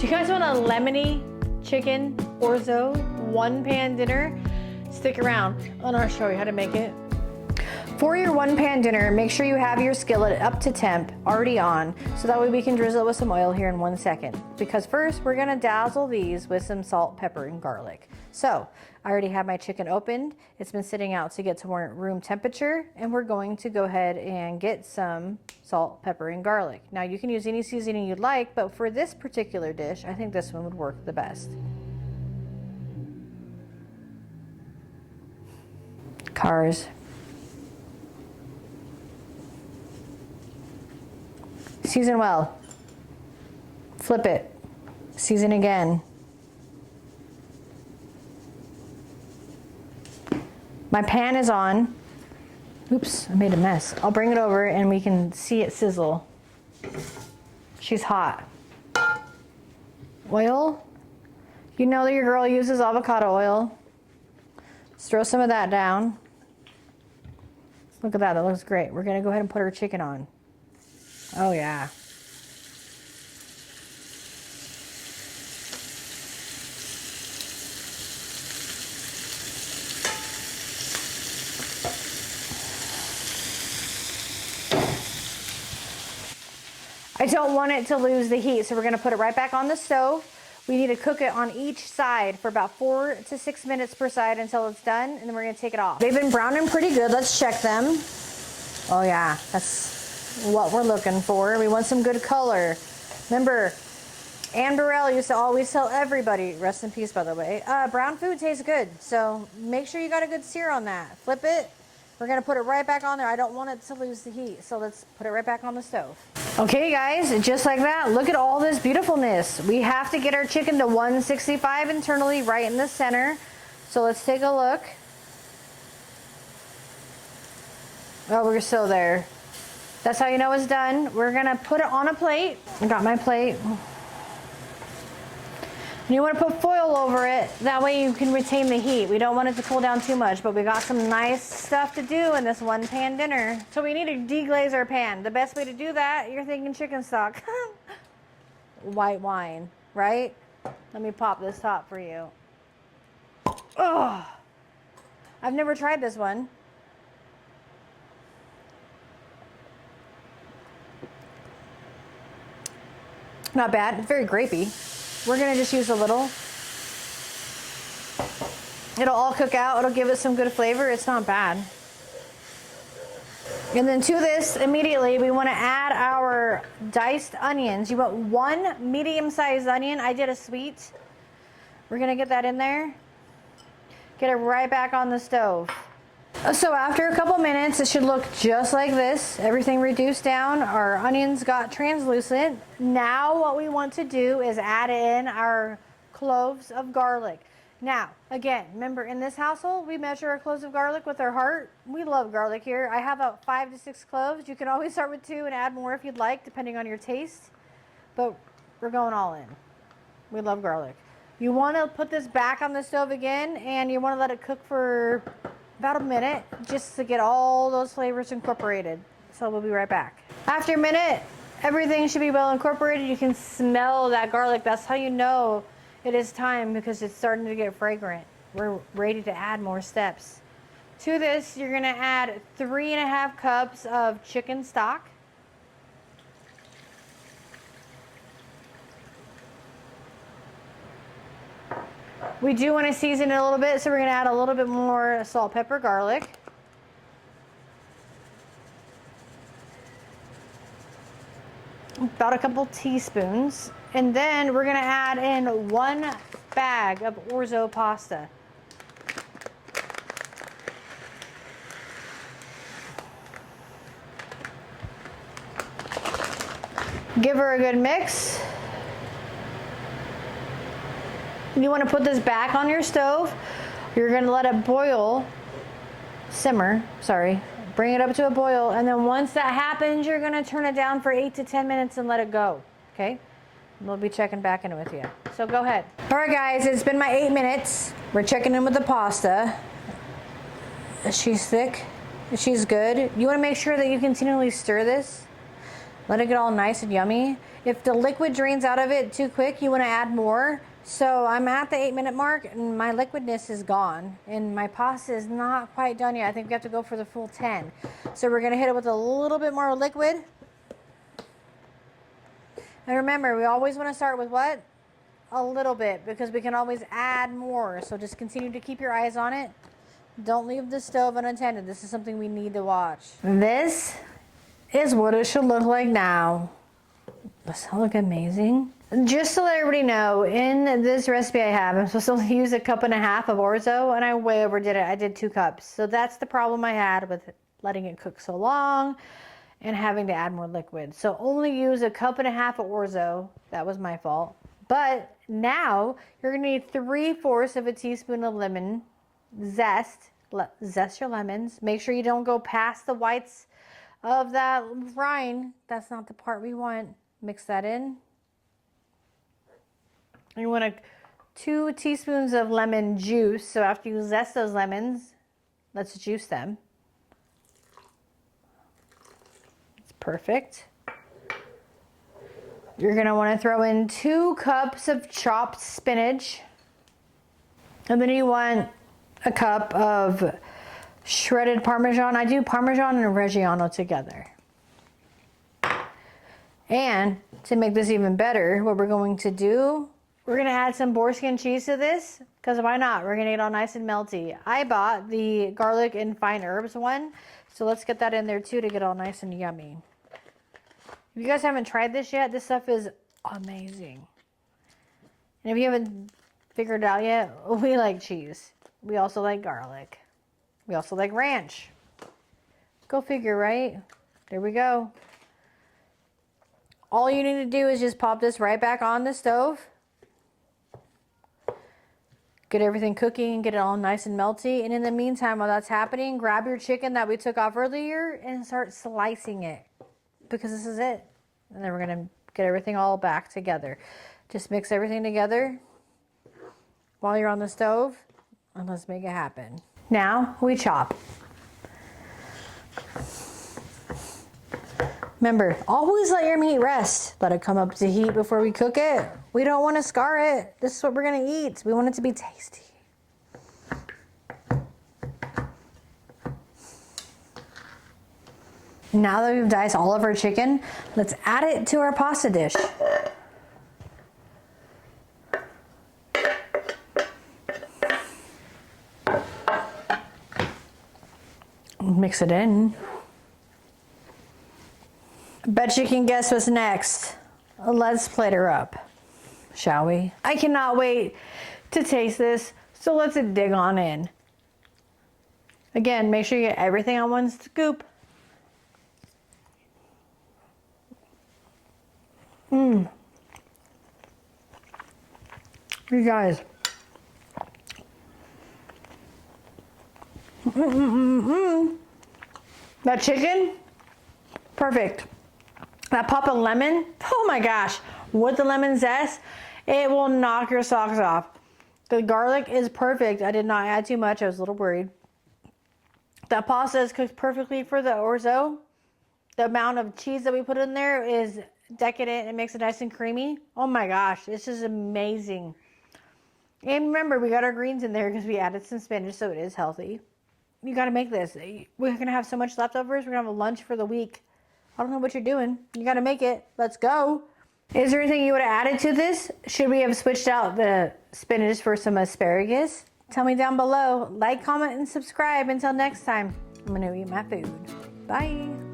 Do you guys want a lemony chicken orzo one-pan dinner? Stick around and I'll show you how to make it. For your one-pan dinner, make sure you have your skillet up to temp, already on, so that way we can drizzle it with some oil here in 1 second. Because first, we're gonna dazzle these with some salt, pepper, and garlic. So, I already have my chicken opened. It's been sitting out to get to room temperature, and we're going to go ahead and get some salt, pepper, and garlic. Now, you can use any seasoning you'd like, but for this particular dish, I think this one would work the best. Cars. Season well. Flip it. Season again. My pan is on. Oops, I made a mess. I'll bring it over and we can see it sizzle. She's hot. Oil. You know that your girl uses avocado oil. Just throw some of that down. Look at that, that looks great. We're gonna go ahead and put our chicken on. Oh yeah. I don't want it to lose the heat, so we're gonna put it right back on the stove. We need to cook it on each side for about 4 to 6 minutes per side until it's done, and then we're gonna take it off. They've been browning pretty good, let's check them. Oh yeah, that's what we're looking for. We want some good color. Remember, Anne Burrell used to always tell everybody, rest in peace by the way, brown food tastes good. So make sure you got a good sear on that. Flip it. We're gonna put it right back on there. I don't want it to lose the heat, so let's put it right back on the stove. Okay guys, just like that, look at all this beautifulness. We have to get our chicken to 165 internally, right in the center. So let's take a look. Oh, we're still there. That's how you know it's done. We're gonna put it on a plate. I got my plate. And you wanna put foil over it. That way you can retain the heat. We don't want it to cool down too much, but we got some nice stuff to do in this one-pan dinner. So we need a deglazer pan. The best way to do that, you're thinking chicken stock. White wine, right? Let me pop this top for you. Oh, I've never tried this one. Not bad, it's very grapey. We're gonna just use a little. It'll all cook out, it'll give it some good flavor, it's not bad. And then to this, immediately, we wanna add our diced onions. You want 1 medium-sized onion. I did a sweet. We're gonna get that in there. Get it right back on the stove. So after a couple minutes, it should look just like this. Everything reduced down, our onions got translucent. Now what we want to do is add in our cloves of garlic. Now, again, remember in this household, we measure our cloves of garlic with our heart. We love garlic here. I have about 5 to 6 cloves. You can always start with 2 and add more if you'd like, depending on your taste. But we're going all in. We love garlic. You want to put this back on the stove again, and you want to let it cook for about a minute just to get all those flavors incorporated. So we'll be right back. After a minute, everything should be well incorporated. You can smell that garlic. That's how you know it is time, because it's starting to get fragrant. We're ready to add more steps. To this, you're gonna add 3.5 cups of chicken stock. We do want to season it a little bit, so we're going to add a little bit more salt, pepper, garlic. About a couple teaspoons. And then we're going to add in 1 bag of orzo pasta. Give her a good mix. You want to put this back on your stove. You're going to let it boil, simmer, sorry. Bring it up to a boil, and then once that happens, you're going to turn it down for 8 to 10 minutes and let it go, okay? We'll be checking back in with you. So go ahead. All right, guys, it's been my 8 minutes. We're checking in with the pasta. She's thick. She's good. You want to make sure that you continually stir this. Let it get all nice and yummy. If the liquid drains out of it too quick, you want to add more. So I'm at the 8-minute mark and my liquidness is gone and my pasta is not quite done yet. I think we have to go for the full 10. So we're going to hit it with a little bit more liquid. And remember, we always want to start with what? A little bit, because we can always add more. So just continue to keep your eyes on it. Don't leave the stove unattended. This is something we need to watch. This is what it should look like now. Does that look amazing? Just to let everybody know, in this recipe I have, I'm supposed to use 1.5 cups of orzo, and I way overdid it. I did 2 cups. So that's the problem I had with letting it cook so long and having to add more liquid. So only use 1.5 cups of orzo. That was my fault. But now you're gonna need 3/4 teaspoon of lemon zest. Zest your lemons. Make sure you don't go past the whites of that rind. That's not the part we want. Mix that in. You want 2 teaspoons of lemon juice. So after you zest those lemons, let's juice them. It's perfect. You're gonna want to throw in 2 cups of chopped spinach. And then you want 1 cup of shredded Parmesan. I do Parmesan and Reggiano together. And to make this even better, what we're going to do, we're gonna add some Boursin cheese to this, because why not? We're gonna get it all nice and melty. I bought the garlic and fine herbs one, so let's get that in there too to get all nice and yummy. If you guys haven't tried this yet, this stuff is amazing. And if you haven't figured it out yet, we like cheese. We also like garlic. We also like ranch. Go figure, right? There we go. All you need to do is just pop this right back on the stove. Get everything cooking and get it all nice and melty. And in the meantime, while that's happening, grab your chicken that we took off earlier and start slicing it, because this is it. And then we're gonna get everything all back together. Just mix everything together while you're on the stove, and let's make it happen. Now we chop. Remember, always let your meat rest. Let it come up to heat before we cook it. We don't want to scar it. This is what we're gonna eat. We want it to be tasty. Now that we've diced all of our chicken, let's add it to our pasta dish. Mix it in. Bet you can guess what's next. Let's plate her up, shall we? I cannot wait to taste this, so let's dig on in. Again, make sure you get everything on one scoop. You guys. That chicken, perfect. That pop of lemon, oh my gosh, with the lemon zest, it will knock your socks off. The garlic is perfect. I did not add too much. I was a little worried. That pasta is cooked perfectly for the orzo. The amount of cheese that we put in there is decadent. It makes it nice and creamy. Oh my gosh, this is amazing. And remember, we got our greens in there because we added some spinach, so it is healthy. You got to make this. We're going to have so much leftovers. We're going to have a lunch for the week. I don't know what you're doing. You got to make it. Let's go. Is there anything you would have added to this? Should we have switched out the spinach for some asparagus? Tell me down below. Like, comment, and subscribe. Until next time, I'm going to eat my food. Bye.